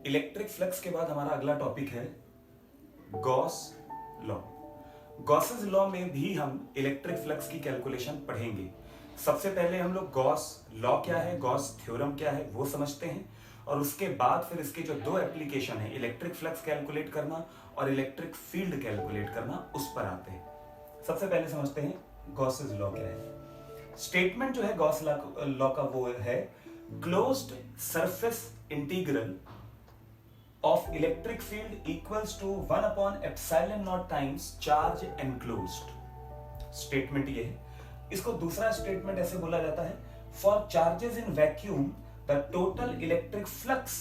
Electric flux के बाद हमारा अगला टॉपिक है गॉस लॉ। गॉसेस लॉ में भी हम इलेक्ट्रिक फ्लक्स की कैलकुलेशन पढ़ेंगे। सबसे पहले हम लोग गॉस लॉ क्या है, गॉस थ्योरम क्या है वो समझते हैं, और उसके बाद फिर इसके जो दो एप्लीकेशन है, इलेक्ट्रिक फ्लक्स कैलकुलेट करना और इलेक्ट्रिक फील्ड कैलकुलेट करना, उस पर आते हैं। सबसे पहले समझते हैं गॉसेस लॉ क्या है। स्टेटमेंट जो है गॉस लॉ का वो है closed surface integral of electric field equals to 1 upon epsilon naught times charge enclosed। Statement ये है। इसको दूसरा स्टेटमेंट ऐसे बोला जाता है, for charges in vacuum the total electric flux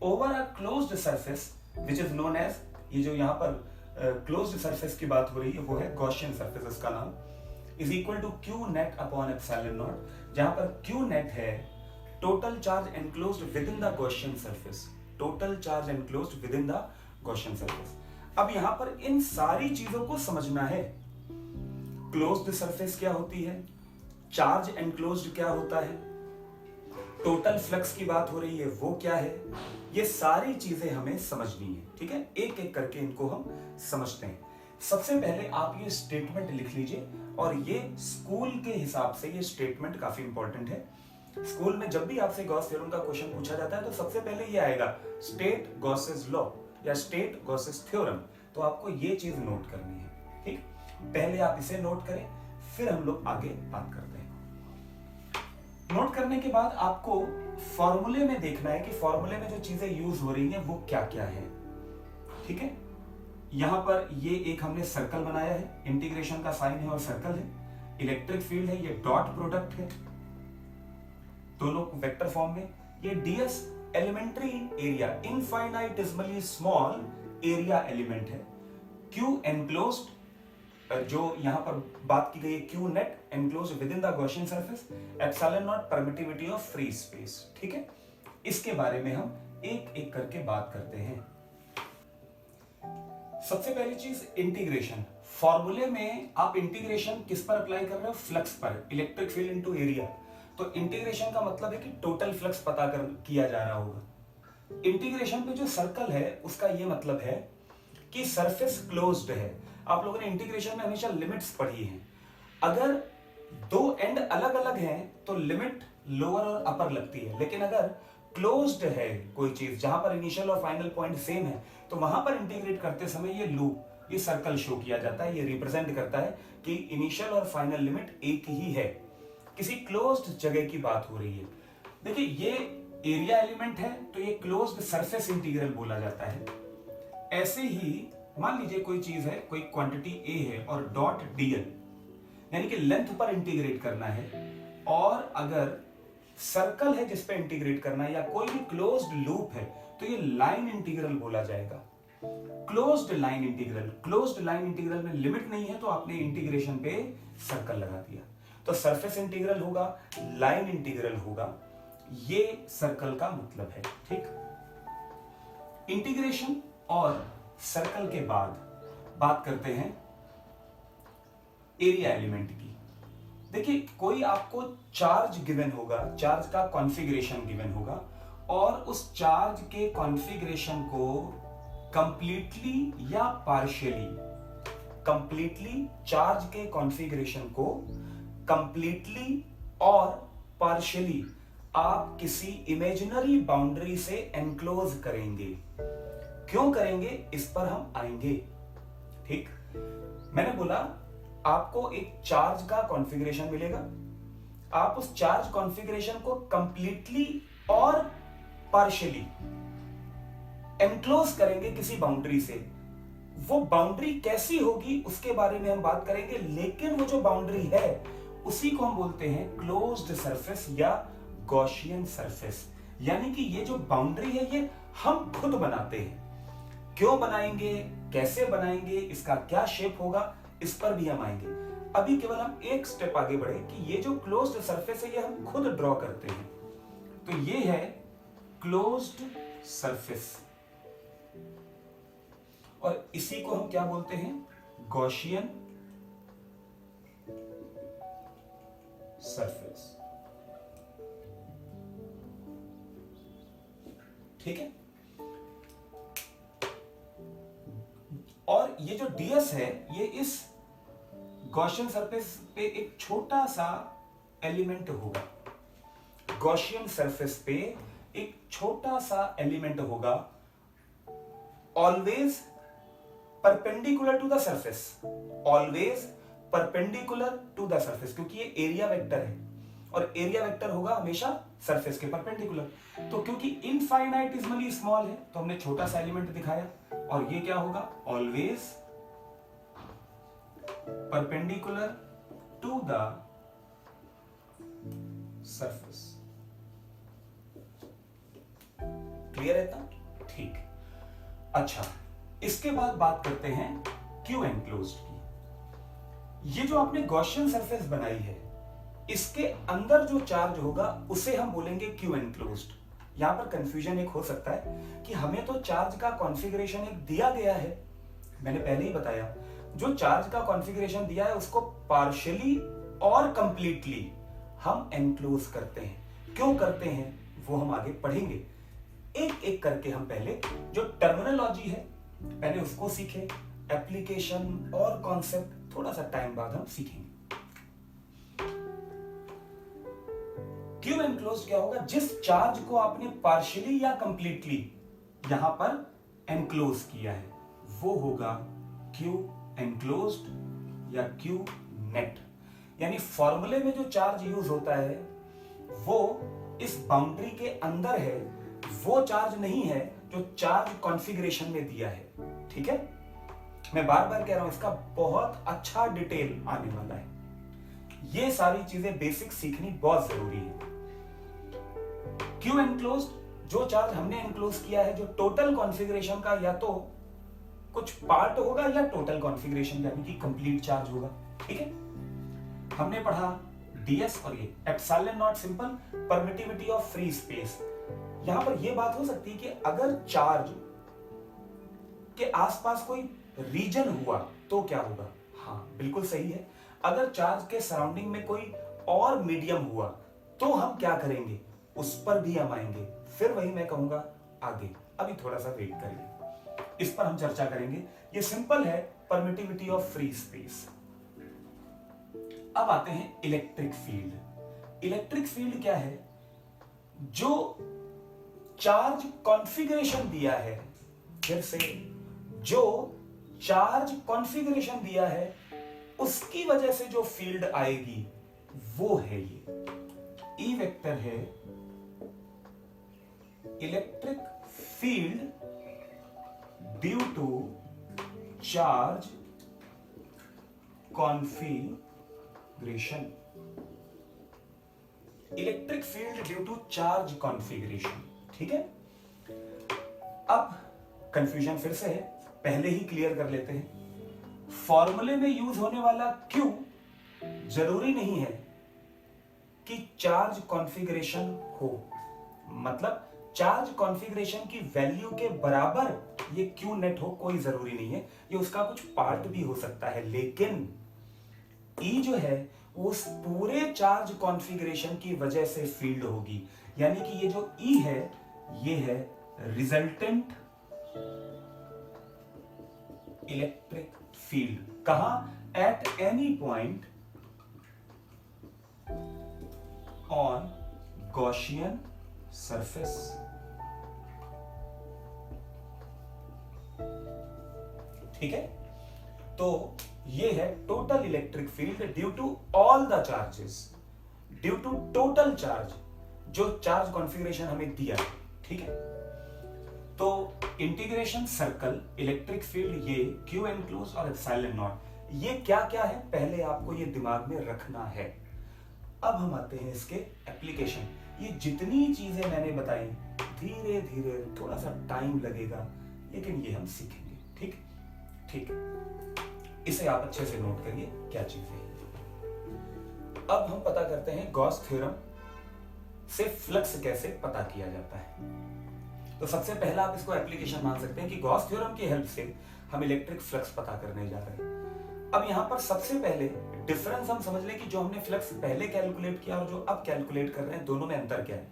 over a closed surface which is known as, ये जो यहां पर क्लोज्ड सरफेस की बात हो रही है वो है गॉसियन सरफेस, इसका नाम, is equal to Q net upon epsilon naught, जहां पर क्यू नेट है total charge enclosed within the Gaussian surface, total charge enclosed within the Gaussian surface. अब यहां पर इन सारी चीजों को समझना है। क्लोज्ड सरफेस क्या होती है, चार्ज एनक्लोज्ड क्या होता है, टोटल फ्लक्स की बात हो रही है वो क्या है, ये सारी चीजें हमें समझनी है। ठीक है, एक एक करके इनको हम समझते हैं। सबसे पहले आप ये स्टेटमेंट लिख लीजिए, और ये स्कूल के हिसाब से ये स्टेटमेंट काफी इंपॉर्टेंट है। स्कूल में जब भी आपसे गॉस थ्योरम का क्वेश्चन पूछा जाता है तो सबसे पहले ये आएगा स्टेट गॉसेस लॉ या स्टेट गॉसेस थ्योरम, तो आपको ये चीज नोट करनी है। ठीक, पहले आप इसे नोट करें, फिर हम लोग आगे बात करते हैं। नोट करने के बाद आपको फॉर्मूले में देखना है कि फॉर्मूले में जो चीजें यूज हो रही हैं वो क्या क्या है। ठीक है, यहां पर ये एक हमने सर्कल बनाया है, इंटीग्रेशन का साइन है और सर्कल है, इलेक्ट्रिक फील्ड है, ये डॉट प्रोडक्ट है दोनों वेक्टर फॉर्म में, ये ds elementary area, infinitesimally small area element है, q एनक्लोज्ड जो यहां पर बात की गई है q net enclosed within the Gaussian surface, epsilon naught permittivity of free space. ठीक है, इसके बारे में हम एक एक करके बात करते हैं। सबसे पहली चीज इंटीग्रेशन। फॉर्मूले में आप इंटीग्रेशन किस पर अप्लाई कर रहे हो, फ्लक्स पर, इलेक्ट्रिक फील्ड इनटू एरिया। तो इंटीग्रेशन का मतलब है कि टोटल फ्लक्स पता कर किया जा रहा होगा। इंटीग्रेशन पे जो सर्कल है उसका ये मतलब है कि सरफेस क्लोज्ड है। आप लोगों ने इंटीग्रेशन में हमेशा लिमिट्स पढ़ी हैं, अगर दो एंड अलग अलग हैं तो लिमिट लोअर और अपर लगती है, लेकिन अगर क्लोज्ड है कोई चीज जहां पर इनिशियल और फाइनल पॉइंट सेम है तो वहां पर इंटीग्रेट करते समय ये लूप, ये सर्कल शो किया जाता है। ये रिप्रेजेंट करता है कि इनिशियल और फाइनल लिमिट एक ही है, किसी क्लोज्ड जगह की बात हो रही है। देखिए ये एरिया एलिमेंट है तो ये क्लोज्ड सरफेस इंटीग्रल बोला जाता है। ऐसे ही मान लीजिए कोई चीज है, कोई क्वांटिटी ए है और डॉट डीएल, यानी कि लेंथ पर इंटीग्रेट करना है, और अगर सर्कल है जिस पे इंटीग्रेट करना है या कोई भी क्लोज्ड लूप है तो ये लाइन इंटीग्रल बोला जाएगा। Closed line integral, closed line integral में लिमिट नहीं है तो आपने इंटीग्रेशन पे सर्कल लगा दिया, तो सरफेस इंटीग्रल होगा, लाइन इंटीग्रल होगा, ये सर्कल का मतलब है। ठीक, इंटीग्रेशन और सर्कल के बाद बात करते हैं एरिया एलिमेंट की। देखिए कोई आपको चार्ज गिवन होगा, चार्ज का कॉन्फ़िगरेशन गिवन होगा, और उस चार्ज के कॉन्फ़िगरेशन को कंप्लीटली या पार्शियली, कंप्लीटली चार्ज के कॉन्फ़िगरेशन को कंप्लीटली और पार्शियली आप किसी इमेजिनरी बाउंड्री से एनक्लोज करेंगे। क्यों करेंगे इस पर हम आएंगे। ठीक, मैंने बोला आपको एक चार्ज का कॉन्फ़िगरेशन मिलेगा, आप उस चार्ज कॉन्फ़िगरेशन को कंप्लीटली और पार्शियली एनक्लोज करेंगे किसी बाउंड्री से। वो बाउंड्री कैसी होगी उसके बारे में हम बात करेंगे, लेकिन वो जो बाउंड्री है उसी को हम बोलते हैं क्लोज्ड सरफेस या गॉसियन सरफेस। यानी कि ये जो बाउंड्री है ये हम खुद बनाते हैं। क्यों बनाएंगे, कैसे बनाएंगे, इसका क्या शेप होगा, इस पर भी हम आएंगे। अभी केवल हम एक स्टेप आगे बढ़े कि ये जो क्लोज्ड सरफेस है ये हम खुद ड्रॉ करते हैं। तो ये है क्लोज्ड सरफेस, और इसी को हम क्या बोलते हैं, गॉसियन सरफेस। ठीक है, और ये जो ds है ये इस गॉसियन सरफेस पे एक छोटा सा एलिमेंट होगा, गॉसियन सरफेस पे एक छोटा सा एलिमेंट होगा, always perpendicular to the surface, always perpendicular to the surface, क्योंकि ये एरिया वेक्टर है और एरिया वेक्टर होगा हमेशा सरफेस के परपेंडिकुलर। तो क्योंकि इनफाइनाइटिसमली स्मॉल है तो हमने छोटा सा एलिमेंट दिखाया, और ये क्या होगा, always perpendicular to the surface. Clear है इतना? ठीक। अच्छा, इसके बाद बात करते हैं क्यू एनक्लोज्ड की। ये जो आपने गॉसियन सरफेस बनाई है, इसके अंदर जो चार्ज होगा उसे हम बोलेंगे क्यू एनक्लोज्ड। यहां पर कंफ्यूजन एक हो सकता है कि हमें तो चार्ज का कॉन्फ़िगरेशन एक दिया गया है, मैंने पहले ही बताया, जो चार्ज का कॉन्फ़िगरेशन दिया है उसको पार्शियली और कंप्लीटली हम एनक्लोज करते हैं। क्यों करते हैं वो हम आगे पढ़ेंगे। एक एक करके हम पहले जो टर्मिनोलॉजी है पहले उसको सीखें, एप्लीकेशन और कॉन्सेप्ट थोड़ा सा टाइम बाद हम सीखेंगे। क्यू एनक्लोज्ड क्या होगा, जिस चार्ज को आपने पार्शियली या कंप्लीटली यहां पर एनक्लोज किया है वो होगा क्यू एनक्लोज्ड या क्यू नेट। यानी फॉर्मूले में जो चार्ज यूज होता है वो इस बाउंड्री के अंदर है, वो चार्ज नहीं है जो चार्ज कॉन्फ़िगरेशन में दिया है। ठीक है, मैं बार बार कह रहा हूं, इसका बहुत अच्छा डिटेल आने वाला है। ये सारी चीजें बेसिक सीखनी बहुत जरूरी है। क्यू एनक्लोज्ड, जो चार्ज हमने एनक्लोज किया है, जो टोटल कॉन्फ़िगरेशन का या तो कुछ पार्ट होगा या टोटल कॉन्फ़िगरेशन यानी कि कंप्लीट चार्ज होगा। ठीक है, हमने पढ़ा ds और ये epsilon not simple permittivity of free space. यहां पर यह बात हो सकती है कि अगर चार्ज के आसपास कोई रीजन हुआ तो क्या होगा। हाँ बिल्कुल सही है, अगर चार्ज के सराउंडिंग में कोई और मीडियम हुआ तो हम क्या करेंगे, उस पर भी हम आएंगे, फिर वही मैं कहूंगा आगे। अभी थोड़ा सा वेट करिए, इस पर हम चर्चा करेंगे। ये सिंपल है, परमिटिविटी ऑफ फ्री स्पेस। अब आते हैं इलेक्ट्रिक फील्ड। इलेक्ट्रिक फील्ड क्या है, जो चार्ज कॉन्फ़िगरेशन दिया है, फिर से जो चार्ज कॉन्फ़िगरेशन दिया है उसकी वजह से जो फील्ड आएगी वो है ये ई वेक्टर है electric field due to charge configuration. Electric field due to charge configuration. ठीक है, अब कंफ्यूजन फिर से है, पहले ही क्लियर कर लेते हैं। फॉर्मूले में यूज होने वाला Q जरूरी नहीं है कि चार्ज कॉन्फ़िगरेशन हो, मतलब चार्ज कॉन्फ़िगरेशन की वैल्यू के बराबर ये Q नेट हो, कोई जरूरी नहीं है, ये उसका कुछ पार्ट भी हो सकता है। लेकिन E जो है वो उस पूरे चार्ज कॉन्फ़िगरेशन की वजह से फील्ड होगी, यानी कि ये जो E है ये है रिजल्टेंट इलेक्ट्रिक फील्ड। कहां, at any point on Gaussian surface. ठीक है, तो ये है total electric field due to all the charges, due to total charge, जो चार्ज कॉन्फ़िगरेशन हमें दिया है। ठीक है, तो इंटीग्रेशन सर्कल इलेक्ट्रिक फील्ड ये क्यू एनक्लोज और एप्सिलॉन नॉट, ये क्या क्या है पहले आपको ये दिमाग में रखना है। अब हम आते हैं इसके एप्लीकेशन। ये जितनी चीजें मैंने बताई धीरे धीरे थोड़ा सा टाइम लगेगा, लेकिन ये हम सीखेंगे। ठीक ठीक, इसे आप अच्छे से नोट करिए क्या चीज है। अब हम पता करते हैं गॉस थ्योरम से फ्लक्स कैसे पता किया जाता है। तो सबसे पहला आप इसको एप्लीकेशन मान सकते हैं कि गॉस थ्योरम की हेल्प से हम इलेक्ट्रिक फ्लक्स पता करने जा रहे हैं। अब यहां पर सबसे पहले डिफरेंस हम समझ लें कि जो हमने फ्लक्स पहले कैलकुलेट किया और जो अब कैलकुलेट कर रहे हैं, दोनों में अंतर क्या है।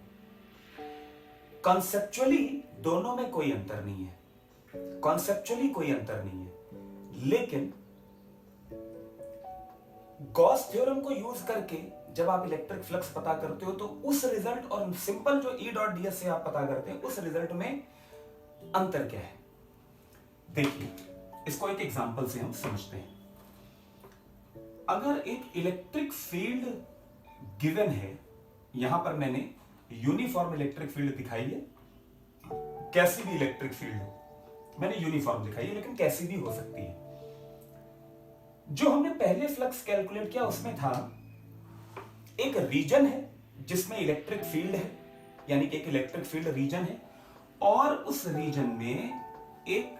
कॉन्सेप्चुअली दोनों में कोई अंतर नहीं है, कॉन्सेप्चुअली कोई अंतर नहीं है। लेकिन गॉस थ्योरम को यूज करके जब आप इलेक्ट्रिक फ्लक्स पता करते हो तो उस रिजल्ट और सिंपल जो E डॉट ds से आप पता करते हैं उस रिजल्ट में अंतर क्या है। देखिए, इसको एक एग्जांपल से हम समझते हैं। अगर एक इलेक्ट्रिक फील्ड गिवन है, यहां पर मैंने यूनिफॉर्म इलेक्ट्रिक फील्ड दिखाई है, कैसी भी इलेक्ट्रिक फील्ड हो मैंने यूनिफॉर्म दिखाई है, लेकिन कैसी भी हो सकती है। जो हमने पहले फ्लक्स कैलकुलेट किया उसमें था एक रीजन है जिसमें इलेक्ट्रिक फील्ड है, यानी कि एक इलेक्ट्रिक फील्ड रीजन है, और उस रीजन में एक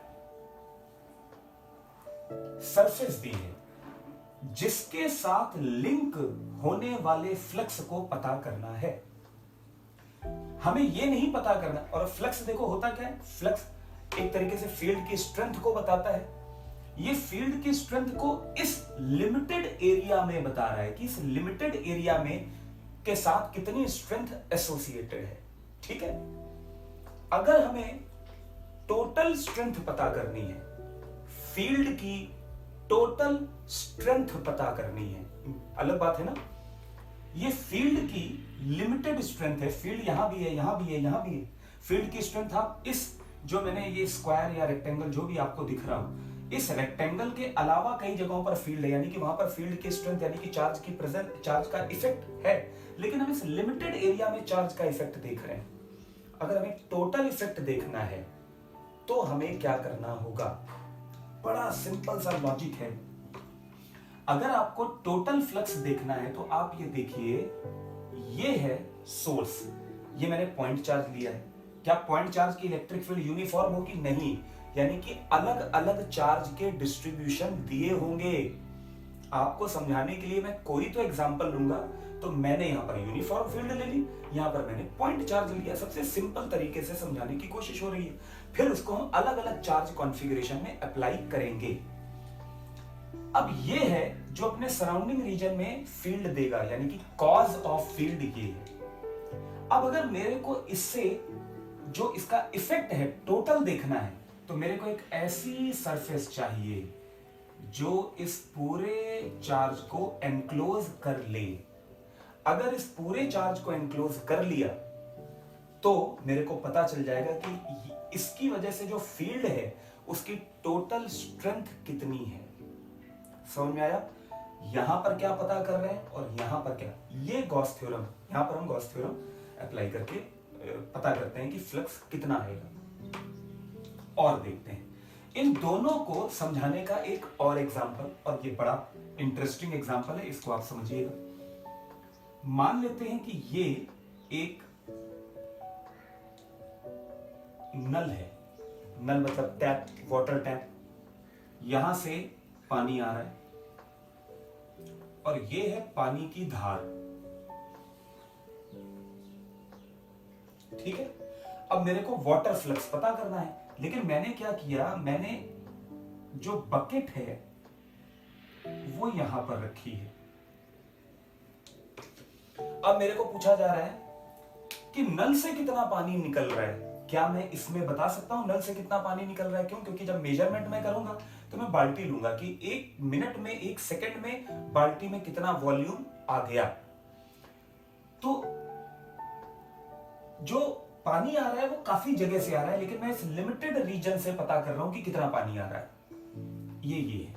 सरफेस दी है जिसके साथ लिंक होने वाले फ्लक्स को पता करना है। हमें यह नहीं पता करना, और फ्लक्स देखो होता क्या है, फ्लक्स एक तरीके से फील्ड की स्ट्रेंथ को बताता है। ये फील्ड की स्ट्रेंथ को इस लिमिटेड एरिया में बता रहा है कि इस लिमिटेड एरिया में के साथ कितनी स्ट्रेंथ एसोसिएटेड है। ठीक है, अगर हमें टोटल स्ट्रेंथ पता करनी है, फील्ड की टोटल स्ट्रेंथ पता करनी है, अलग बात है ना। ये फील्ड की लिमिटेड स्ट्रेंथ है, फील्ड यहां भी है, यहां भी है, यहां भी है। फील्ड की स्ट्रेंथ आप इस जो मैंने ये स्क्वायर या रेक्टेंगल जो भी आपको दिख रहा हूं, इस रेक्टेंगल के अलावा कई जगहों पर फील्ड है, यानी कि वहां पर फील्ड की स्ट्रेंथ यानी कि चार्ज की प्रेजेंट, चार्ज का इफेक्ट है, लेकिन हम इस लिमिटेड एरिया में चार्ज का इफेक्ट देख रहे हैं। अगर हमें टोटल इफेक्ट देखना है तो हमें क्या करना होगा, बड़ा सिंपल सा लॉजिक है। अगर आपको टोटल फ्लक्स देखना है तो आप ये देखिए, ये है सोर्स, ये मैंने पॉइंट चार्ज लिया है। क्या पॉइंट चार्ज की इलेक्ट्रिक फील्ड यूनिफॉर्म होगी? नहीं, यानी कि अलग अलग चार्ज के डिस्ट्रीब्यूशन दिए होंगे। आपको समझाने के लिए मैं कोई तो एग्जांपल लूंगा, तो मैंने यहां पर यूनिफॉर्म फील्ड ले ली, यहां पर मैंने पॉइंट चार्ज लिया। सबसे सिंपल तरीके से समझाने की कोशिश हो रही है, फिर उसको हम अलग अलग चार्ज कॉन्फ़िगरेशन में अप्लाई करेंगे। अब ये है जो अपने सराउंडिंग रीजन में फील्ड देगा, यानी कि कॉज ऑफ फील्ड ये है। अब अगर मेरे को इससे जो इसका इफेक्ट है टोटल देखना है, तो मेरे को एक ऐसी सरफेस चाहिए जो इस पूरे चार्ज को एनक्लोज कर ले। अगर इस पूरे चार्ज को एनक्लोज कर लिया तो मेरे को पता चल जाएगा कि इसकी वजह से जो फील्ड है उसकी टोटल स्ट्रेंथ कितनी है। समझ में आया? यहां पर क्या पता कर रहे हैं और यहां पर क्या, ये गॉस थ्योरम, यहां पर हम गॉस थ्योरम अप्लाई करके पता करते हैं कि फ्लक्स कितना आएगा। और देखते हैं इन दोनों को समझाने का एक और एग्जांपल, और ये बड़ा इंटरेस्टिंग एग्जांपल है, इसको आप समझिएगा। मान लेते हैं कि ये एक नल है, नल मतलब टैप, वाटर टैप, यहां से पानी आ रहा है और ये है पानी की धार। ठीक है, अब मेरे को वाटर फ्लक्स पता करना है, लेकिन मैंने क्या किया, मैंने जो बकेट है वो यहां पर रखी है। अब मेरे को पूछा जा रहा है कि नल से कितना पानी निकल रहा है। क्या मैं इसमें बता सकता हूं नल से कितना पानी निकल रहा है? क्यों? क्योंकि जब मेजरमेंट में करूंगा तो मैं बाल्टी लूंगा कि 1 मिनट में, 1 सेकंड में बाल्टी में कितना वॉल्यूम आ गया। तो जो पानी आ रहा है वो काफी जगह से आ रहा है, लेकिन मैं इस लिमिटेड रीजन से पता कर रहा हूं कि कितना पानी आ रहा है। ये है।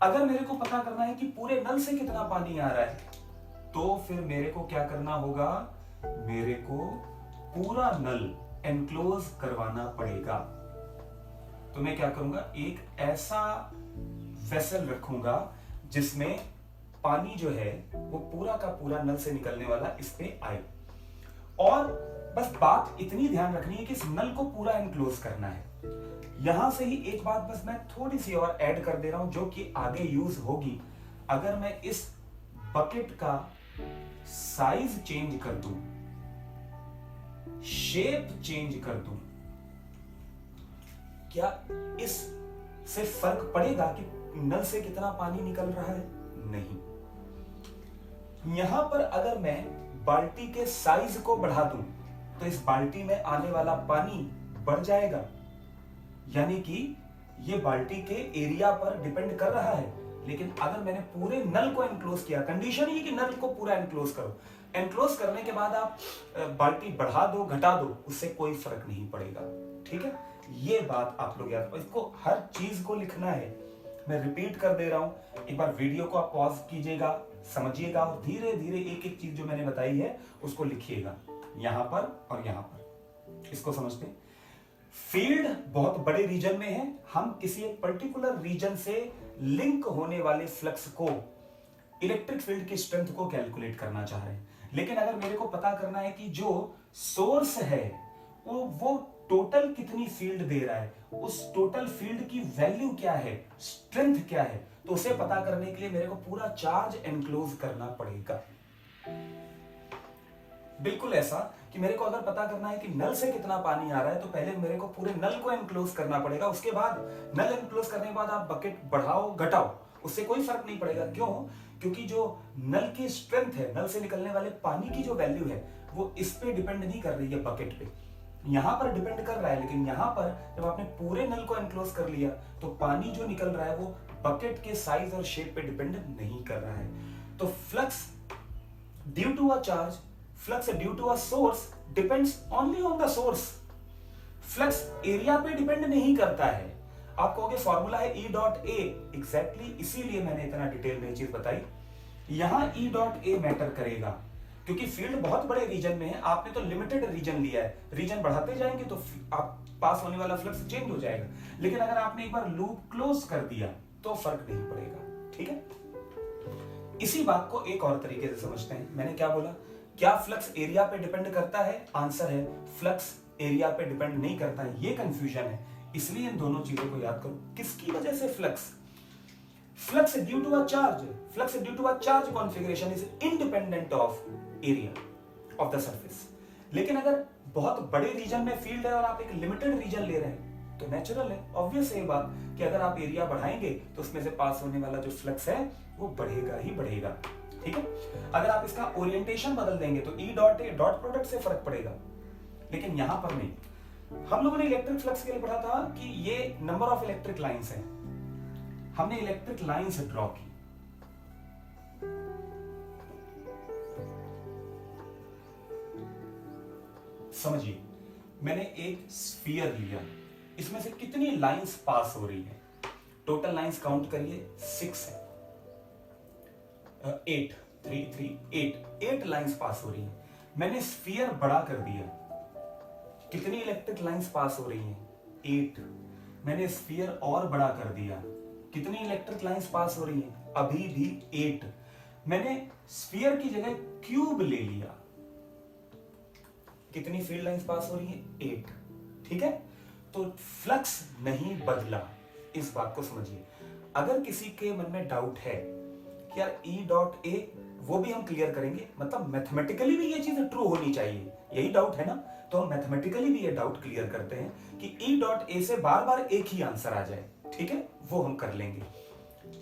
अगर मेरे को पता करना है कि पूरे नल से कितना पानी आ रहा है, तो फिर मेरे को क्या करना होगा, मेरे को पूरा नल एनक्लोज करवाना पड़ेगा। तो मैं क्या करूंगा, एक ऐसा वेसल रखूंगा जिसमें पानी जो है वो पूरा का पूरा नल से निकलने वाला इस पे आए। और बस बात इतनी ध्यान रखनी है कि इस नल को पूरा एनक्लोज करना है। यहां से ही एक बात बस मैं थोड़ी सी और ऐड कर दे रहा हूं जो कि आगे यूज होगी। अगर मैं इस बकेट का साइज चेंज कर दूं, शेप चेंज कर दूं, क्या इस से फर्क पड़ेगा कि नल से कितना पानी निकल रहा है? नहीं। यहां पर अगर मैं बाल्टी के साइज को बढ़ा दूं तो इस बाल्टी में आने वाला पानी बढ़ जाएगा, यानी कि ये बाल्टी के एरिया पर डिपेंड कर रहा है, लेकिन अगर मैंने पूरे नल को एनक्लोज किया, कंडीशन ही कि नल को पूरा एनक्लोज करो, एनक्लोज करने के बाद आप बाल्टी बढ़ा दो घटा दो, उससे कोई फर्क नहीं पड़ेगा। ठीक है, ये बात आप लोग याद, इसको हर चीज को लिखना है। मैं रिपीट कर दे रहा हूं, एक बार वीडियो को आप पॉज कीजिएगा, समझिएगा और धीरे धीरे एक एक चीज जो मैंने बताई है उसको लिखिएगा, यहां पर और यहां पर। इसको समझते हैं, फील्ड बहुत बड़े रीजन में है, हम किसी एक पर्टिकुलर रीजन से लिंक होने वाले फ्लक्स को, इलेक्ट्रिक फील्ड की स्ट्रेंथ को कैलकुलेट करना चाह रहे हैं। लेकिन अगर मेरे को पता करना है कि जो सोर्स है वो टोटल कितनी फील्ड दे रहा है, उस टोटल फील्ड की वैल्यू क्या है, स्ट्रेंथ क्या है, तो उसे पता करने के लिए मेरे को पूरा चार्ज एनक्लोज करना पड़ेगा। बिल्कुल ऐसा कि मेरे को अगर पता करना है कि नल से कितना पानी आ रहा है, तो पहले मेरे को पूरे नल को एनक्लोज करना पड़ेगा। उसके बाद नल एनक्लोज करने के बाद आप बकेट बढ़ाओ घटाओ, उससे कोई फर्क नहीं पड़ेगा। क्यों? क्योंकि जो नल की स्ट्रेंथ है, नल से निकलने वाले पानी की जो वैल्यू है, वो इस पे डिपेंड नहीं कर रही है बकेट पे, यहां पर डिपेंड कर रहा है। लेकिन यहां पर जब आपने पूरे नल को एनक्लोज कर लिया, तो पानी जो निकल रहा है वो बकेट के साइज और शेप पे डिपेंड नहीं कर रहा है। तो flux due to a charge, flux due to a source depends only on the source. Flux area पे डिपेंड नहीं करता है। आप कहोगे फॉर्मूला है E डॉट ए, एग्जैक्टली इसीलिए मैंने इतना डिटेल में चीज बताई। यहां E डॉट ए मैटर करेगा क्योंकि फील्ड बहुत बड़े रीजन में है, आपने तो लिमिटेड रीजन लिया है, रीजन बढ़ाते जाएंगे तो आप पास होने वाला फ्लक्स चेंज हो जाएगा। लेकिन अगर आपने एक बार लूप क्लोज कर दिया तो फर्क नहीं पड़ेगा। ठीक है, इसी बात को एक और तरीके से समझते हैं। मैंने क्या बोला, क्या फ्लक्स एरिया पे डिपेंड करता है? आंसर है फ्लक्स एरिया पे डिपेंड नहीं करता है। ये कंफ्यूजन है, इसलिए इन दोनों चीजों को याद करो। किसकी वजह से flux? Flux due to a charge, flux due to a charge configuration is independent of area of the surface. लेकिन अगर बहुत बड़े रीजन में फील्ड है और आप एक लिमिटेड रीजन ले रहे हैं, तो नेचुरल है, ऑब्वियस है ये बात कि अगर आप एरिया बढ़ाएंगे तो उसमें से पास होने वाला जो फ्लक्स है वो बढ़ेगा ही बढ़ेगा। ठीक है, अगर आप इसका ओरिएंटेशन बदल देंगे तो E dot A dot product से फर्क पड़ेगा, लेकिन यहां पर नहीं। हम लोगों ने इलेक्ट्रिक फ्लक्स के लिए पढ़ा था कि ये नंबर ऑफ इलेक्ट्रिक लाइंस है, हमने इलेक्ट्रिक लाइंस ड्रॉ की। समझिए, मैंने एक स्फीयर लिया, इसमें से कितनी लाइंस पास हो रही है? टोटल लाइंस काउंट करिए, 6 है, 8 3 3 8 लाइंस पास हो रही है। मैंने स्फीयर बड़ा कर दिया, कितनी इलेक्ट्रिक लाइंस पास हो रही हैं? 8। मैंने स्फीयर और बड़ा कर दिया, कितनी इलेक्ट्रिक लाइंस पास हो रही हैं? अभी भी 8। मैंने स्फीयर की जगह क्यूब ले लिया, कितनी फील्ड लाइंस पास हो रही है? 8। ठीक है, तो फ्लक्स नहीं बदला, इस बात को समझिए। अगर किसी के मन में डाउट है कि यार E डॉट ए, वो भी हम क्लियर करेंगे, मतलब मैथमेटिकली भी ये चीज ट्रू होनी चाहिए, यही डाउट है ना, तो हम मैथमेटिकली भी ये डाउट क्लियर करते हैं कि E डॉट ए से बार बार एक ही आंसर आ जाए। ठीक है, वो हम कर लेंगे।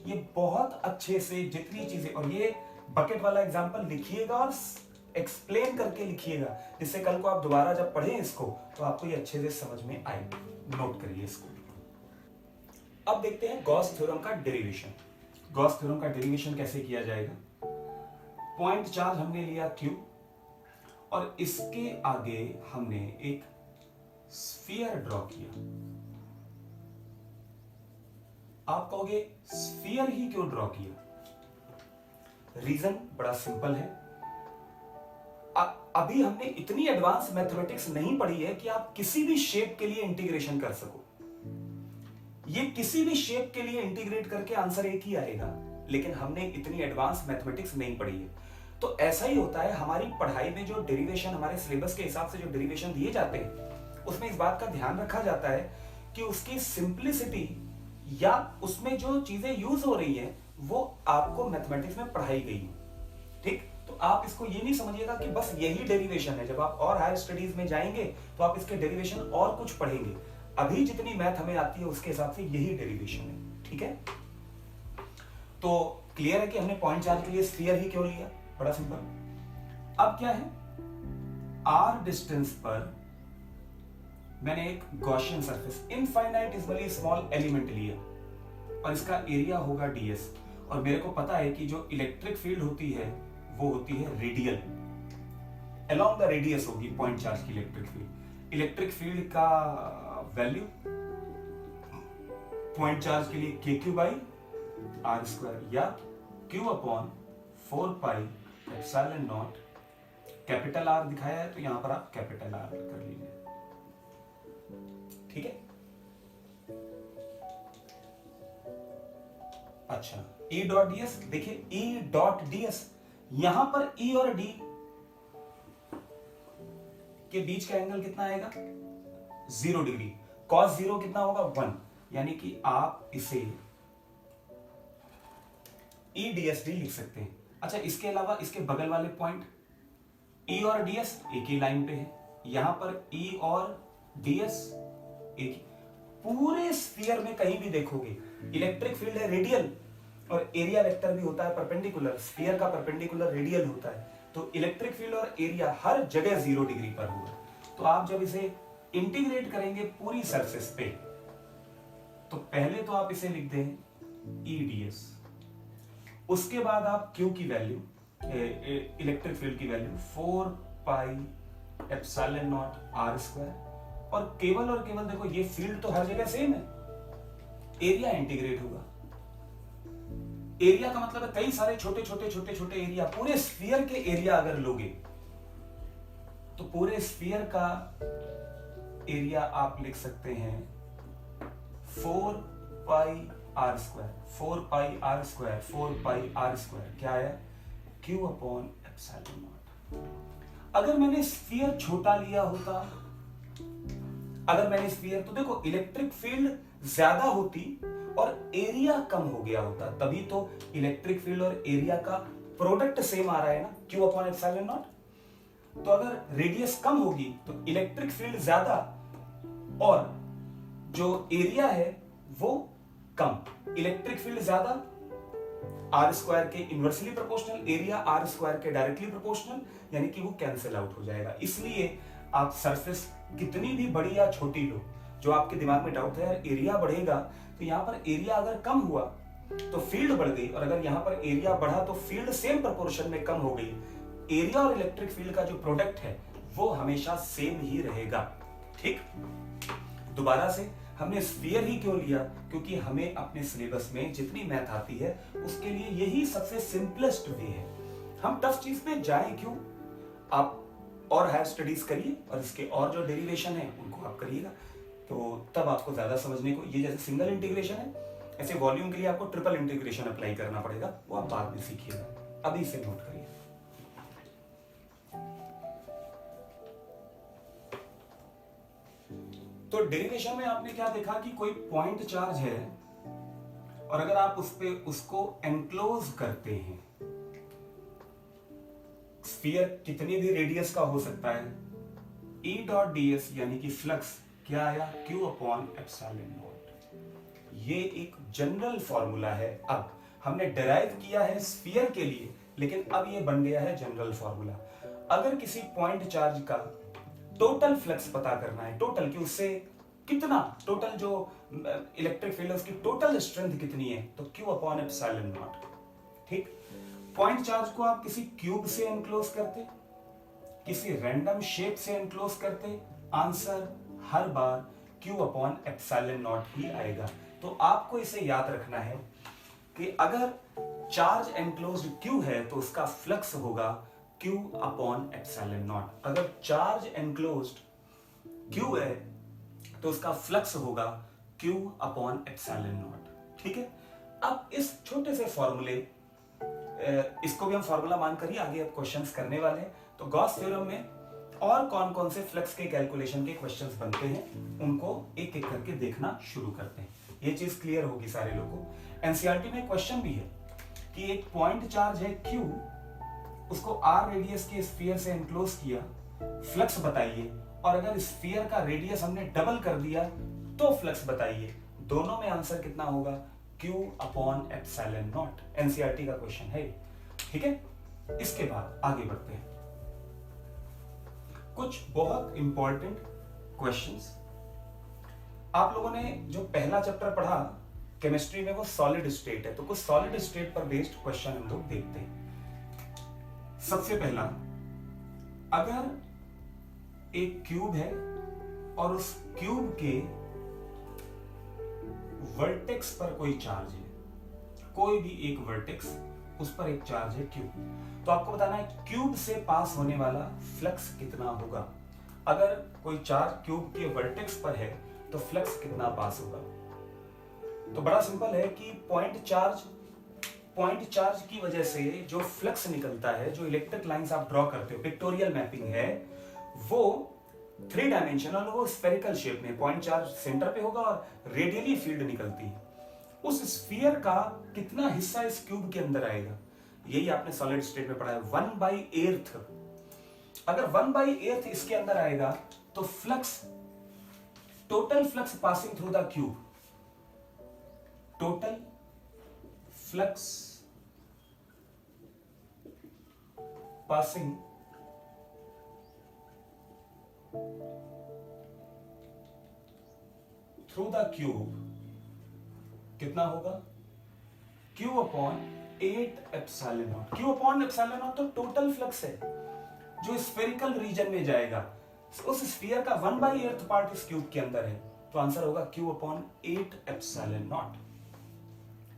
ये बहुत अच्छे से जितनी चीजें, और ये बकेट वाला एग्जांपल लिखिएगा और एक्सप्लेन करके लिखिएगा, जिससे कल को आप दोबारा जब पढ़ें इसको तो आपको ये अच्छे से समझ में आए। नोट करिए इसको। अब देखते हैं गॉस थ्योरम का डेरिवेशन। गॉस थ्योरम का डेरिवेशन कैसे किया जाएगा? पॉइंट चार्ज हमने लिया Q और इसके आगे हमने एक स्फीयर ड्रॉ किया। आप कहोगे स्फीयर ही क्यों ड्रॉ किया? रीजन बड़ा सिंपल है। अभी हमने इतनी एडवांस मैथमेटिक्स नहीं पढ़ी है कि आप किसी भी शेप के लिए इंटीग्रेशन कर सको। ये किसी भी शेप के लिए इंटीग्रेट करके आंसर एक ही आएगा, लेकिन हमने इतनी एडवांस मैथमेटिक्स नहीं पढ़ी है। तो ऐसा ही होता है हमारी पढ़ाई में, जो डेरिवेशन हमारे सिलेबस के हिसाब से जो डेरिवेशन दिए जाते हैं, उसमें इस बात का ध्यान रखा जाता है कि उसकी सिंप्लिसिटी या उसमें जो चीजें यूज हो रही हैं वो आपको मैथमेटिक्स में पढ़ाई गई है। ठीक, तो आप इसको ये नहीं समझिएगा कि बस यही डेरिवेशन है। जब आप और हायर स्टडीज में जाएंगे तो आप इसके डेरिवेशन और कुछ पढ़ेंगे। अभी जितनी मैथ हमें आती है उसके हिसाब से यही डेरिवेशन है। ठीक है, तो क्लियर है कि हमने पॉइंट चार्ज के लिए स्फीयर ही क्यों लिया? बड़ा सिंपल। अब क्या है, r डिस्टेंस पर मैंने एक गॉसियन सरफेस इनफाइनाइटेसिमली स्मॉल एलिमेंट लिया और इसका एरिया होगा ds, और मेरे को पता है कि जो इलेक्ट्रिक फील्ड होती है वो होती है रेडियल, अलोंग द रेडियस होगी पॉइंट चार्ज की इलेक्ट्रिक फील्ड। इलेक्ट्रिक फील्ड का वैल्यू पॉइंट चार्ज के लिए KQ बाई आर स्क्वायर या Q upon 4 pi epsilon not, capital R दिखाया है तो यहां पर आप कैपिटल R कर लीजिए, ठीक है। अच्छा, E डॉट ds, देखिए E डॉट ds, यहां पर E और D के बीच का एंगल कितना आएगा 0 डिग्री, cos 0 कितना होगा 1, यानी कि आप इसे EDSD लिख सकते हैं। अच्छा, इसके अलावा इसके बगल वाले पॉइंट E और ds एक ही लाइन पे है, यहां पर E और ds एक ही, पूरे स्फीयर में कहीं भी देखोगे इलेक्ट्रिक फील्ड है रेडियल और एरिया वेक्टर भी होता है परपेंडिकुलर, स्फीयर का परपेंडिकुलर रेडियल होता है, तो इलेक्ट्रिक फील्ड और एरिया हर जगह 0 डिग्री पर होगा। तो आप जब इसे इंटीग्रेट करेंगे पूरी सरफेस पे, तो पहले तो आप इसे लिख दें EDS, उसके बाद आप Q की वैल्यू, इलेक्ट्रिक फील्ड की value 4 pi epsilon not R square, और केवल देखो ये फील्ड तो हर जगह सेम है, एरिया इंटीग्रेट होगा। एरिया का मतलब है कई सारे छोटे छोटे एरिया, पूरे स्फीयर के एरिया अगर लोगे तो पूरे स्फीयर का एरिया आप लिख सकते हैं 4 पाई R स्क्वायर, 4 पाई R स्क्वायर, 4 पाई R स्क्वायर क्या है Q अपॉन एप्सिलॉन नॉट। अगर मैंने स्फीयर छोटा लिया होता, अगर मैंने स्फीयर, तो देखो इलेक्ट्रिक फील्ड ज्यादा होती और एरिया कम हो गया होता, तभी तो इलेक्ट्रिक फील्ड और एरिया का प्रोडक्ट सेम आ रहा है ना, Q अपॉन एप्सिलॉन नॉट। तो अगर रेडियस कम होगी तो इलेक्ट्रिक फील्ड ज्यादा और जो एरिया है वो कम, इलेक्ट्रिक फील्ड ज्यादा R स्क्वायर के inversely proportional, area R square के डायरेक्टली प्रोपोर्शनल, यानी कि वो कैंसिल आउट हो जाएगा। इसलिए आप सरफेस कितनी भी बड़ी या छोटी लो, जो आपके दिमाग में डाउट है यार एरिया बढ़ेगा, तो यहां पर एरिया अगर कम हुआ तो फील्ड बढ़ गई, और अगर यहां पर एरिया बढ़ा तो फील्ड सेम प्रोपोर्शन में कम हो गई। एरिया और इलेक्ट्रिक फील्ड का जो प्रोडक्ट है वो हमेशा सेम ही रहेगा, ठीक। दोबारा से, हमने स्फीयर ही क्यों लिया, क्योंकि हमें अपने सिलेबस में जितनी मैथ आती है उसके लिए यही सबसे सिंपलेस्ट वे है। हम टफ चीज पे जाएं क्यों, आप और हायर स्टडीज करिए और इसके और जो डेरिवेशन है उनको आप करिएगा, तो तब आपको ज्यादा समझने को, ये जैसे सिंगल इंटीग्रेशन है, ऐसे वॉल्यूम के लिए आपको ट्रिपल इंटीग्रेशन अप्लाई करना पड़ेगा, वो आप बाद में सीखिएगा, अभी इसे नोट करिए। तो डेरिवेशन में आपने क्या देखा कि कोई पॉइंट चार्ज है और अगर आप उसको एनक्लोज करते हैं, स्फीयर कितनी भी रेडियस का हो सकता है, E डॉट ds यानी कि फ्लक्स क्या आया Q अपॉन एप्सिलॉन नॉट। ये एक जनरल फॉर्मूला है, अब हमने डिराइव किया है स्फीयर के लिए, लेकिन अब ये बन गया है जनरल फॉर्मूला। अगर किसी पॉइंट चार्ज का टोटल फ्लक्स पता करना है, टोटल कि उससे कितना, टोटल जो इलेक्ट्रिक फील्ड है उसकी टोटल स्ट्रेंथ कितनी है, तो Q अपॉन एप्सिलॉन नॉट, ठीक। पॉइंट चार्ज को आप किसी क्यूब से एनक्लोज करते, किसी रैंडम शेप से एनक्लोज करते, answer her bar Q upon epsilon not ही आएगा। तो आपको इसे याद रखना है कि अगर चार्ज एनक्लोज्ड Q है तो उसका फ्लक्स होगा Q अपॉन एप्सिलॉन नॉट। अगर चार्ज एनक्लोज्ड Q है तो उसका फ्लक्स होगा Q अपॉन एप्सिलॉन नॉट, ठीक है। अब इस छोटे से फॉर्मूले, इसको भी हम फॉर्मूला मानकर ही आगे अब क्वेश्चंस करने वाले हैं। तो गॉस थ्योरम में और कौन कौन से फ्लक्स के कैलकुलेशन के क्वेश्चंस बनते हैं उनको एक एक करके देखना शुरू करते हैं, ये चीज क्लियर होगी सारे लोगों को। एनसीईआरटी में क्वेश्चन भी है कि एक पॉइंट चार्ज है Q, उसको R रेडियस के स्फीयर से एनक्लोज किया, फ्लक्स बताइए, और अगर स्फीयर का रेडियस हमने डबल कर दिया तो फ्लक्स बताइए। दोनों में आंसर कितना होगा Q upon epsilon not. NCERT का क्वेश्चन है, ठीक है। इसके बाद आगे बढ़ते हैं, कुछ बहुत इंपॉर्टेंट क्वेश्चंस आप लोगों ने जो पहला चैप्टर पढ़ा केमिस्ट्री में वो सॉलिड स्टेट है, तो कुछ सॉलिड स्टेट पर बेस्ड क्वेश्चन हम लोग देखते हैं। सबसे पहला, अगर एक क्यूब है और उस क्यूब के वर्टेक्स पर कोई चार्ज है, कोई भी एक वर्टेक्स, उस पर एक चार्ज है क्यूब, तो आपको बताना है क्यूब से पास होने वाला फ्लक्स कितना होगा। अगर कोई चार्ज क्यूब के वर्टेक्स पर है तो फ्लक्स कितना पास होगा। तो बड़ा सिंपल है कि पॉइंट चार्ज की वजह से जो फ्लक्स निकलता है, जो इलेक्ट्रिक लाइंस आप ड्रॉ करते हो, पिक्टोरियल मैपिंग है, वो 3 डायमेंशनल, वो स्फेरिकल शेप में, पॉइंट चार्ज सेंटर पे होगा और रेडियली फील्ड निकलती है। उस स्फीयर का कितना हिस्सा इस क्यूब के अंदर आएगा, यही आपने सॉलिड स्टेट में पढ़ा है, 1/8। अगर 1/8 इसके अंदर आएगा तो flux, total flux passing through the cube, total flux passing through the cube कितना होगा, Q/8ε0। Q/ε0 तो टोटल फ्लक्स है जो स्फेरिकल रीजन में जाएगा, उस स्फीयर का 1/8 पार्ट इस क्यूब के अंदर है, तो आंसर होगा Q/8ε0।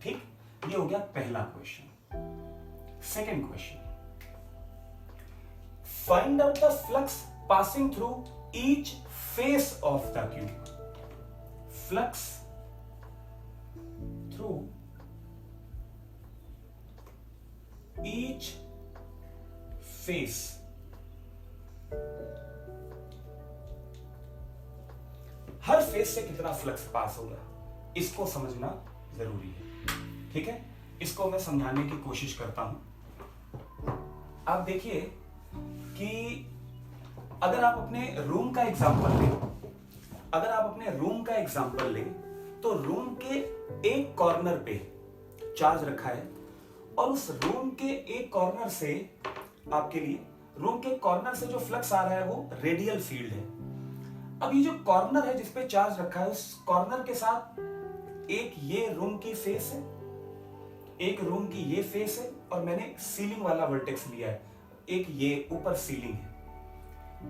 ठीक, ये हो गया पहला question. Second question, find out the flux passing through each face of the cube. Flux through each face, her face से कितना फ्लक्स पास होगा, इसको समझना जरूरी है। ठीक है, इसको मैं समझाने की कोशिश करता हूं। आप देखिए कि अगर आप अपने रूम का एग्जांपल लें, तो रूम के एक कॉर्नर पे चार्ज रखा है और उस रूम के एक कॉर्नर से, आपके लिए रूम के कॉर्नर से जो फ्लक्स आ रहा है वो रेडियल फील्ड है। अब ये जो कॉर्नर है जिस पे चार्ज रखा है, उस कॉर्नर के साथ एक ये रूम की फेस है, एक रूम की ये फेस है, और मैंने सीलिंग वाला वर्टेक्स लिया है, एक ये ऊपर सीलिंग है।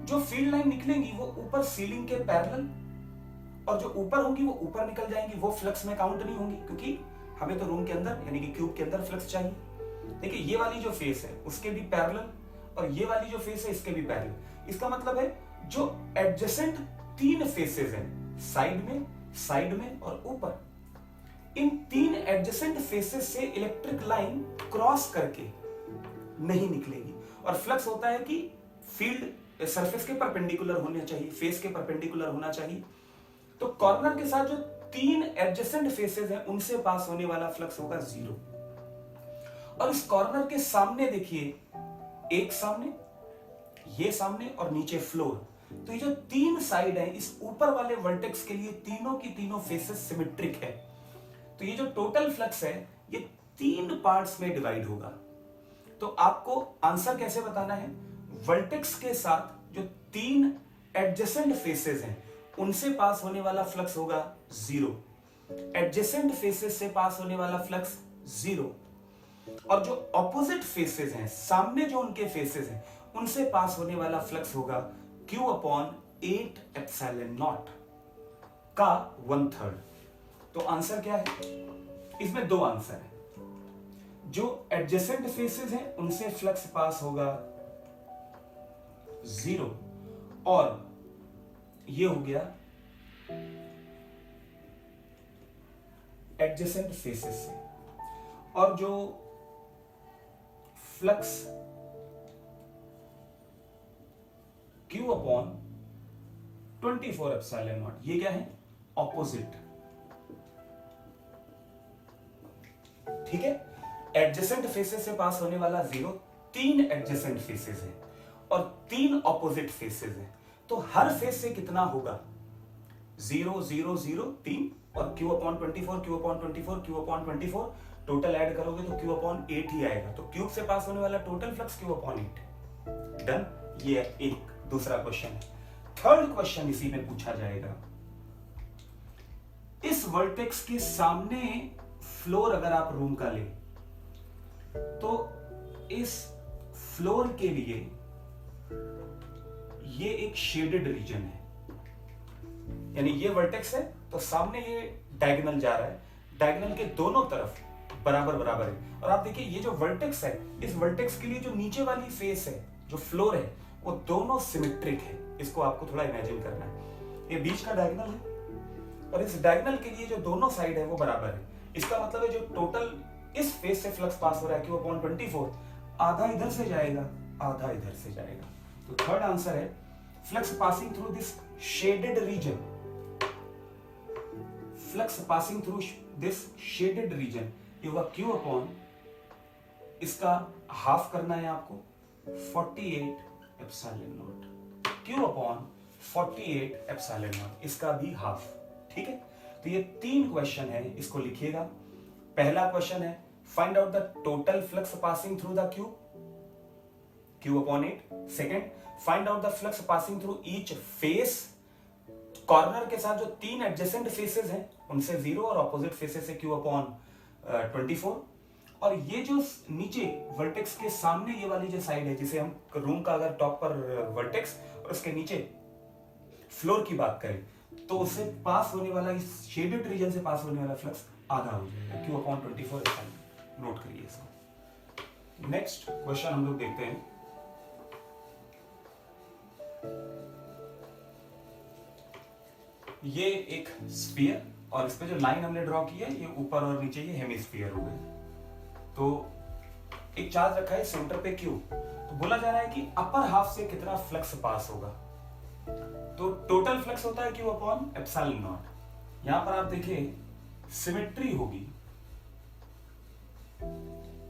जो फील्ड लाइन निकलेंगी वो ऊपर सीलिंग के पैरेलल, और जो ऊपर होंगी वो ऊपर निकल जाएंगी, वो फ्लक्स में काउंट नहीं होंगी, क्योंकि हमें तो रूम के अंदर यानी कि क्यूब के अंदर फ्लक्स चाहिए। देखिए ये वाली जो फेस है उसके भी पैरेलल, और ये वाली जो फेस है इसके भी पैरेलल। इसका मतलब है जो एडजेसेंट 3 फेसेस हैं, साइड में और ऊपर, इन 3 एडजेसेंट फेसेस से इलेक्ट्रिक लाइन क्रॉस करके नहीं निकलेगी, और फ्लक्स होता है कि फील्ड सरफेस के परपेंडिकुलर होना चाहिए, फेस के परपेंडिकुलर होना चाहिए। तो कॉर्नर के साथ जो 3 एडजेसेंट फेसेस हैं उनसे पास होने वाला फ्लक्स होगा 0। और इस कॉर्नर के सामने देखिए, एक सामने, ये सामने और नीचे फ्लोर, तो ये जो 3 साइड है इस ऊपर वाले वर्टेक्स के लिए तीनों की तीनों फेसेस सिमेट्रिक है। तो ये जो टोटल फ्लक्स है ये 3 पार्ट्स में डिवाइड होगा। तो आपको आंसर कैसे बताना है, वर्टेक्स के साथ जो 3 एडजेसेंट फेसेस हैं उनसे पास होने वाला फ्लक्स होगा 0, एडजेसेंट फेसेस से पास होने वाला फ्लक्स 0, और जो ऑपोजिट फेसेस हैं, सामने जो उनके फेसेस हैं, उनसे पास होने वाला फ्लक्स होगा Q/8ε0 का 1/3। तो आंसर क्या है, इसमें 2 आंसर है। जो एडजेसेंट फेसेस हैं उनसे फ्लक्स पास होगा 0, और ये हो गया एडजेसेंट फेसेस से, और जो फ्लक्स Q/24ε0, ये क्या है, ऑपोजिट। ठीक है, एडजेसेंट फेसेस से पास होने वाला 0, 3 एडजेसेंट फेसेस हैं और 3 ऑपोजिट फेसेस हैं, तो हर फेस से कितना होगा, 0 0 0 3, और Q/24 टोटल ऐड करोगे तो Q/8 ही आएगा। तो क्यूब से पास होने वाला टोटल फ्लक्स Q/8। डन, ये एक दूसरा क्वेश्चन है। थर्ड क्वेश्चन इसी में पूछा जाएगा वर्टेक्स के सामने फ्लोर अगर आप रूम का ले तो इस फ्लोर के लिए ये एक शेडेड रीजन है, यानी ये वर्टेक्स है तो सामने ये डायगोनल जा रहा है, डायगोनल के दोनों तरफ बराबर बराबर है। और आप देखिए ये जो वर्टेक्स है, इस वर्टेक्स के लिए जो नीचे वाली फेस है, जो फ्लोर है, वो दोनों सिमेट्रिक है। इसको आपको थोड़ा इमेजिन करना है। ये बीच का डायगोनल है और इस डायगोनल के लिए जो दोनों साइड है वो बराबर है। इसका मतलब है जो टोटल इस फेस से फ्लक्स पास हो रहा है Q/24, आधा इधर से जाएगा, आधा इधर से जाएगा। तो थर्ड आंसर है flux passing through this shaded region, flux passing through this shaded region ये होगा Q/, इसका हाफ करना है आपको 48ε0, Q/48ε0, इसका भी हाफ। ठीक है, तो ये 3 क्वेश्चन है, इसको लिखिएगा। पहला क्वेश्चन है find out the total flux passing through the cube, Q/8। Second, find out the flux passing through each face, corner के साथ जो 3 एडजेसेंट फेसेस हैं उनसे 0 और ऑपोजिट फेसेस से Q/24। और ये जो नीचे वर्टेक्स के सामने ये वाली जो साइड है, जिसे हम रूम का अगर टॉप पर वर्टेक्स और उसके नीचे फ्लोर की बात करें तो उससे पास होने वाला, इस शेडेड रीजन से पास होने वाला फ्लक्स आधा हो जाएगा, Q/24। नोट करिए इसको। नेक्स्ट क्वेश्चन हम लोग देखते हैं। ये एक स्फीयर और इस पे जो लाइन हमने ड्रॉ की है, ये ऊपर और नीचे ये हेमिस्फीयर हो गए। तो एक चार्ज रखा है सेंटर पे Q, तो बोला जा रहा है कि अपर हाफ से कितना फ्लक्स पास होगा। तो टोटल फ्लक्स होता है Q/ε0। यहां पर आप देखिए सिमेट्री होगी,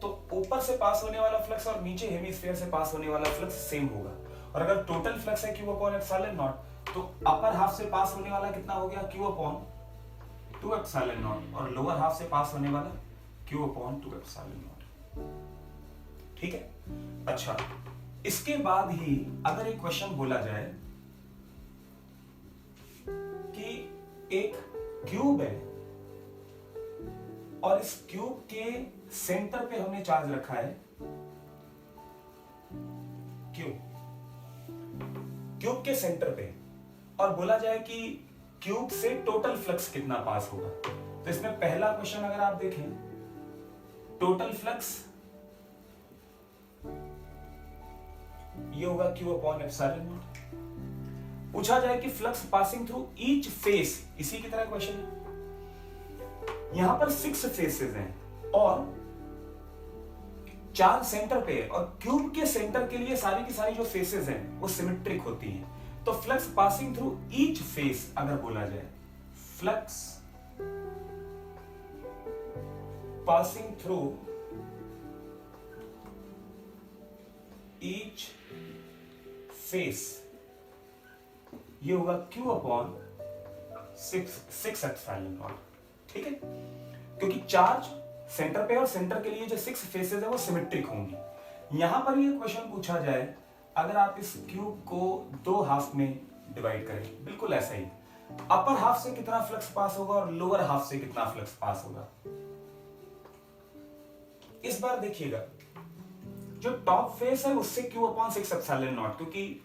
तो ऊपर से पास होने वाला फ्लक्स और नीचे हेमिस्फीयर से पास होने वाला फ्लक्स सेम होगा। और अगर टोटल फ्लक्स है Q/ε0 तो अपर हाफ से पास होने वाला कितना हो गया Q/2ε0 और लोअर हाफ से पास होने वाला Q/2ε0। ठीक है, अच्छा इसके बाद ही अगर एक क्वेश्चन बोला जाए कि एक क्यूब है और इस क्यूब के सेंटर पे हमने चार्ज रखा है क्यूब के सेंटर पे, और बोला जाए कि क्यूब से टोटल फ्लक्स कितना पास होगा। तो इसमें पहला क्वेश्चन अगर आप देखें, टोटल फ्लक्स ये होगा Q/ε0। पूछा जाए कि flux passing through each face, इसी की तरह क्वेश्चन है। यहां पर 6 फेसेस हैं और 4 सेंटर पे, और क्यूब के सेंटर के लिए सारी की सारी जो फेसेस हैं वो सिमेट्रिक होती हैं। तो flux passing through each face अगर बोला जाए, flux passing through each face ये होगा Q/6ε0। ठीक है, क्योंकि चार्ज सेंटर पे और सेंटर के लिए जो 6 फेसेस है वो सिमेट्रिक होंगी। यहां पर ये क्वेश्चन पूछा जाए अगर आप इस क्यूब को 2 हाफ में डिवाइड करें, बिल्कुल ऐसा ही, अपर हाफ से कितना फ्लक्स पास होगा और लोअर हाफ से कितना फ्लक्स पास होगा। इस बार देखिएगा जो टॉप फेस है उससे Q/6ε0, क्योंकि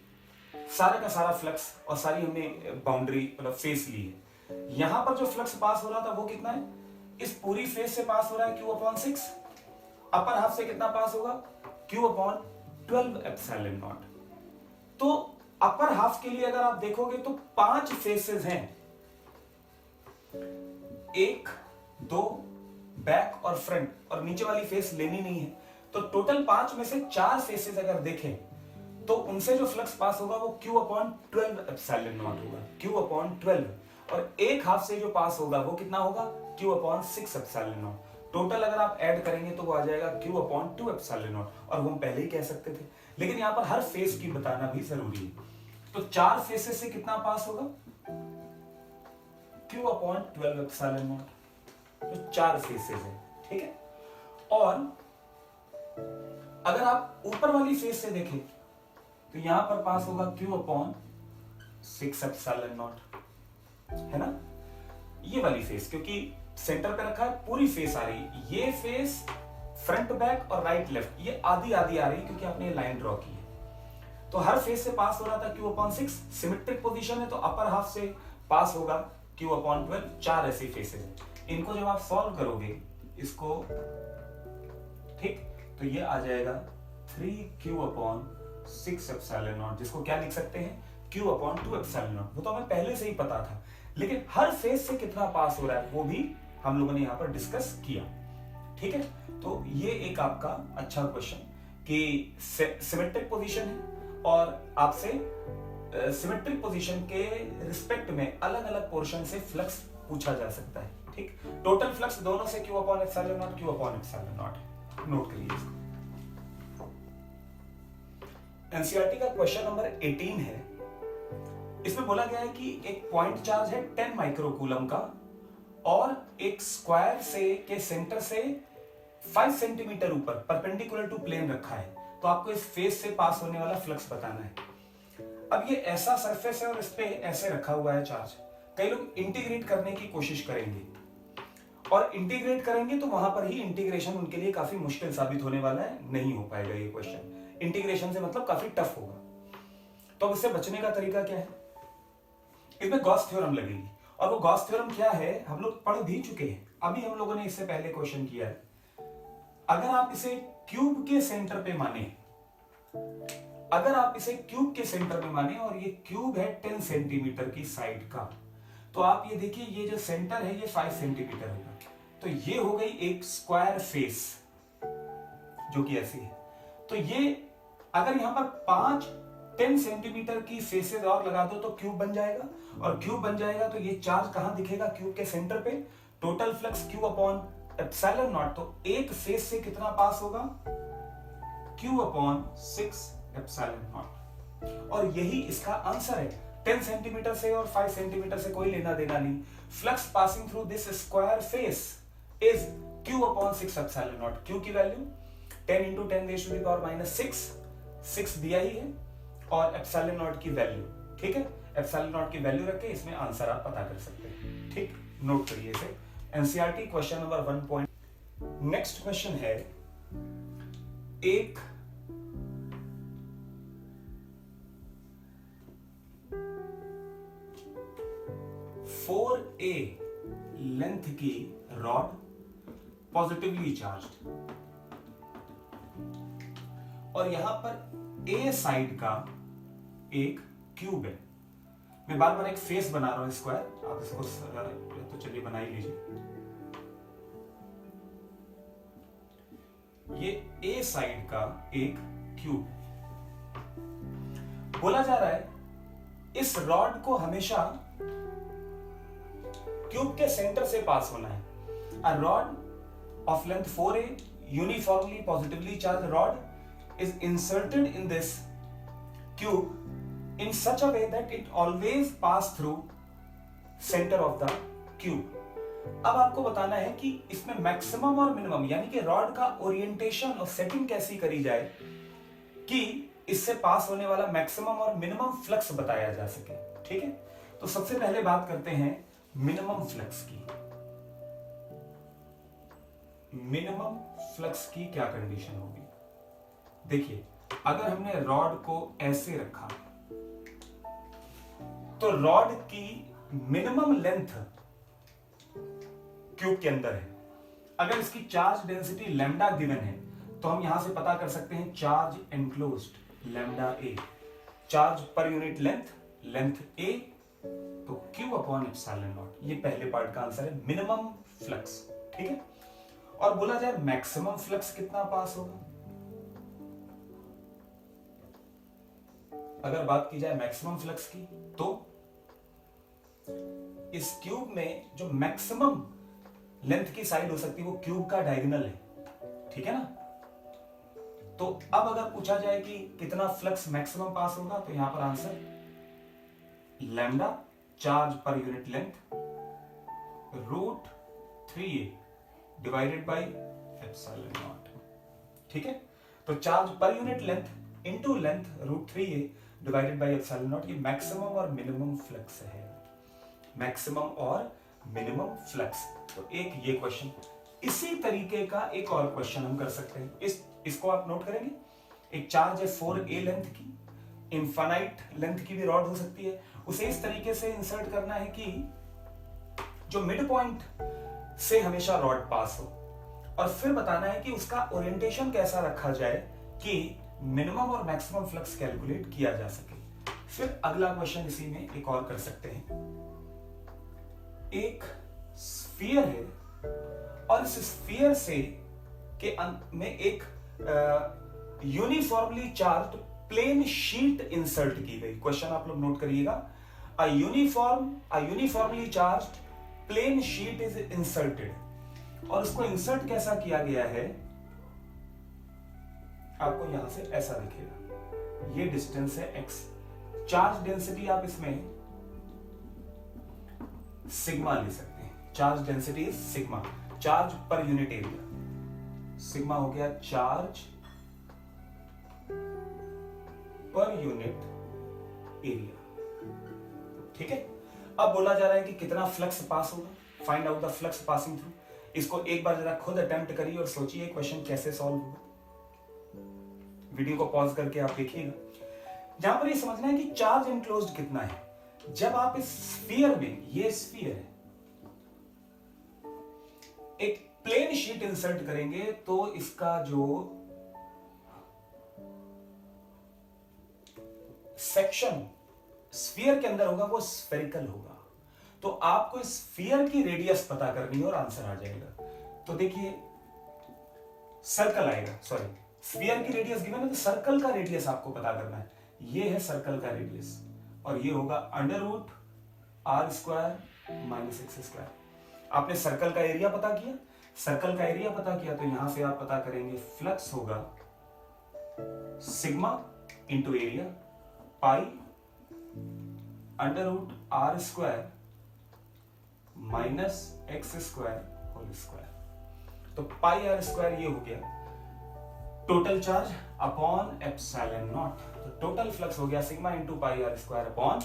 सारा का सारा फ्लक्स और सारी हमने बाउंड्री मतलब फेस ली है। यहां पर जो फ्लक्स पास हो रहा था वो कितना है, इस पूरी फेस से पास हो रहा है Q/6, अपर हाफ से कितना पास होगा Q/12ε0। तो अपर हाफ के लिए अगर आप देखोगे तो 5 फेसेस हैं, 1 2 बैक और फ्रंट, और नीचे वाली फेस लेनी नहीं है। तो टोटल 5 में से 4 फेसेस अगर देखें तो उनसे जो फ्लक्स पास होगा वो Q/12ε0 होगा, Q/12, और एक हाफ से जो पास होगा वो कितना होगा Q/6ε0। टोटल अगर आप ऐड करेंगे तो वो आ जाएगा Q/2ε0, और वो हम पहले ही कह सकते थे, लेकिन यहां पर हर फेस की बताना भी जरूरी है। तो 4 फेसेस से कितना पास होगा Q/12ε0। तो 4 फेसेस है, ठीक है। और अगर आप ऊपर वाली फेस से देखें तो यहां पर पास होगा Q/6ε0, है ना। ये वाली फेस, क्योंकि सेंटर पे रखा है, पूरी फेस आ रही है, ये फेस फ्रंट बैक और राइट लेफ्ट ये आधी आधी आ रही है क्योंकि आपने लाइन ड्रॉ की है। तो हर फेस से पास हो रहा था Q/6, सिमेट्रिक पोजीशन है तो अपर हाफ से पास होगा Q/12, 4 ऐसी फेसेस हैं। इनको जब आप सॉल्व करोगे इसको, ठीक, तो ये आ जाएगा 3Q/6 एप्सिलॉन नॉट, जिसको क्या लिख सकते हैं Q/2 एप्सिलॉन नॉट। वो तो हमें पहले से ही पता था, लेकिन हर फेस से कितना पास हो रहा है वो भी हम लोगों ने यहाँ पर डिस्कस किया। ठीक है, तो ये एक आपका अच्छा क्वेश्चन कि सिमेट्रिक पोजीशन है और आपसे सिमेट्रिक पोजीशन के रिस्पेक्ट में अलग अलग पोर्शन से फ्लक्स पूछा जा सकता है। ठीक, टोटल फ्लक्स दोनों से Q/ε0 Q/ε0 नोट करिए इसको। एनसीईआरटी का क्वेश्चन नंबर 18 है। इसमें बोला गया है कि एक पॉइंट चार्ज है 10 माइक्रोकूलम का और एक स्क्वायर से के सेंटर से 5 सेंटीमीटर ऊपर परपेंडिकुलर टू प्लेन रखा है। तो आपको इस फेस से पास होने वाला फ्लक्स बताना है। अब ये ऐसा सरफेस है और इस पे ऐसे रखा हुआ है चार्ज। कई लोग इंटीग्रेट करने की कोशिश करेंगे और इंटीग्रेट करेंगे तो वहां पर ही इंटीग्रेशन उनके लिए काफी मुश्किल साबित होने वाला है, नहीं हो पाएगा ये क्वेश्चन। इंटीग्रेशन से मतलब काफी टफ होगा। तो अब इससे बचने का तरीका क्या है? इसमें गॉस थ्योरम लगेगी और वो गॉस थ्योरम क्या है हम लोग पढ़ भी चुके हैं, अभी हम लोगों ने इससे पहले क्वेश्चन किया है। अगर आप इसे क्यूब के सेंटर पे माने, अगर आप इसे क्यूब के सेंटर में माने और ये क्यूब है 10 सेंटीमीटर की साइड का, तो आप ये देखिए ये जो सेंटर है ये 5 सेंटीमीटर होगा। तो ये हो गई एक स्क्वायर फेस जो कि ऐसी है। तो ये अगर यहां पर 10 सेंटीमीटर की फेसेस और लगा दो तो क्यूब बन जाएगा, और क्यूब बन जाएगा तो ये चार्ज कहां दिखेगा? क्यूब के सेंटर पे। टोटल फ्लक्स Q/ε0, तो एक फेस से कितना पास होगा? Q/6 epsilon. और यही इसका आंसर है। 10 सेंटीमीटर से और 5 सेंटीमीटर से कोई लेना देना नहीं। Flux passing through this square face is Q/6 epsilon. Q की वैल्यू 10 × 10⁻⁻⁶, 6 दिया ही है, और एप्सिलॉन नॉट की वैल्यू, ठीक है, एप्सिलॉन नॉट की वैल्यू रख के इसमें आंसर आप पता कर सकते हैं। ठीक, नोट करिए इसे। NCERT question number 1 next question है, एक A लेंथ की रॉड पॉजिटिवली चार्ज्ड और यहां पर A साइड का एक क्यूब है। मैं बार बार एक फेस बना रहा हूं स्क्वायर, आप इसको तो चलिए बना ही लीजिए। ये A साइड का एक क्यूब। बोला जा रहा है इस रॉड को हमेशा क्यूब के सेंटर से पास होना है। A rod of length 4a, uniformly positively charged rod, is inserted in this cube in such a way that it always pass through center of the cube. अब आपको बताना है कि इसमें मैक्सिमम और मिनिमम यानी कि रॉड का ओरिएंटेशन और सेटिंग कैसी करी जाए कि इससे पास होने वाला मैक्सिमम और मिनिमम फ्लक्स बताया जा सके। ठीक है, तो सबसे पहले बात करते हैं मिनिमम फ्लक्स की। मिनिमम फ्लक्स की क्या कंडीशन होगी? देखिए, अगर हमने रॉड को ऐसे रखा तो रॉड की मिनिमम लेंथ क्यूब के अंदर है। अगर इसकी चार्ज डेंसिटी लैम्डा गिवन है तो हम यहां से पता कर सकते हैं चार्ज एनक्लोज्ड लैम्डा ए, चार्ज पर यूनिट लेंथ ए, तो Q/ε0। ये पहले पार्ट का आंसर है, मिनिमम फ्लक्स। ठीक है, और बोला जाए मैक्सिमम फ्लक्स कितना पास होगा? अगर बात की जाए मैक्सिमम फ्लक्स की तो इस क्यूब में जो मैक्सिमम लेंथ की साइड हो सकती है वो क्यूब का डायगोनल है। ठीक है ना? तो अब अगर पूछा जाए कि कितना फ्लक्स मैक्सिमम पास होगा तो यहां पर answer lambda, charge per unit length, √3a divided by ε0। ठीक है, तो charge per unit length into length √3a divided by ε0, ये मैक्सिमम और मिनिमम फ्लक्स है। मैक्सिमम और मिनिमम फ्लक्स। तो एक ये क्वेश्चन, इसी तरीके का एक और क्वेश्चन हम कर सकते हैं। इसको आप नोट करेंगे। एक चार्ज है 4a लेंथ की, इनफाइनाइट लेंथ की भी रॉड हो सकती है, उसे इस तरीके से इंसर्ट करना है कि जो मिड पॉइंट से हमेशा रॉड पास हो, और फिर बताना है कि उसका ओरिएंटेशन कैसा रखा जाए कि मिनिमम और मैक्सिमम फ्लक्स कैलकुलेट किया जा सके। फिर अगला क्वेश्चन इसी में एक और कर सकते हैं। एक स्फीयर है और इस स्फीयर से के में एक uniformly charged plane sheet insert की गई। क्वेश्चन आप लोग नोट करिएगा। A uniformly charged plane sheet is inserted, और उसको इंसर्ट कैसा किया गया है, आपको यहां से ऐसा दिखेगा। ये डिस्टेंस है x, चार्ज डेंसिटी आप इसमें सिग्मा ले सकते हैं। Charge density is sigma, charge per unit area. Sigma हो गया चार्ज पर यूनिट एरिया। ठीक है। अब बोला जा रहा है कि कितना फ्लक्स पास होगा, find out the flux passing through. इसको एक बार जरा खुद अटेम्प्ट करिए और सोचिए क्वेश्चन कैसे सॉल्व होगा। वीडियो को पॉज करके आप देखिएगा। जहां पर ये समझना है कि चार्ज एनक्लोज्ड कितना है। जब आप इस स्फीयर में, ये स्फीयर है, एक प्लेन शीट इंसर्ट करेंगे तो इसका जो सेक्शन स्फीयर के अंदर होगा वो स्फेरिकल होगा। तो आपको इस स्फीयर की रेडियस पता करनी है और आंसर आ जाएगा। तो देखिए सर्कल आएगा, सॉरी स्फीयर की रेडियस गिवन है तो सर्कल का रेडियस आपको पता करना है। ये है सर्कल का रेडियस और ये होगा √r² माइनस x²। आपने सर्कल का एरिया पता किया, सर्कल का एरिया पता किया तो यहां से आप पता करेंगे फ्लक्स होगा sigma into area pi √r² minus x² whole square. तो पाई r² ये हो गया total charge upon epsilon naught. तो टोटल फ्लक्स हो गया sigma into pi r² upon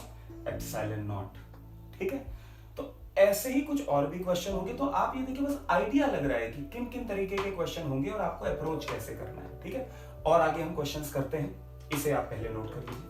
epsilon naught. ठीक है। तो ऐसे ही कुछ और भी क्वेश्चन होंगे। तो आप ये देखिए, बस आइडिया लग रहा है कि किन किन तरीके के क्वेश्चन होंगे और आपको अप्रोच कैसे करना है। ठीक है। और आगे हम क्वेश्चंस करते हैं, इसे आप पहले नोट कर लीजिए।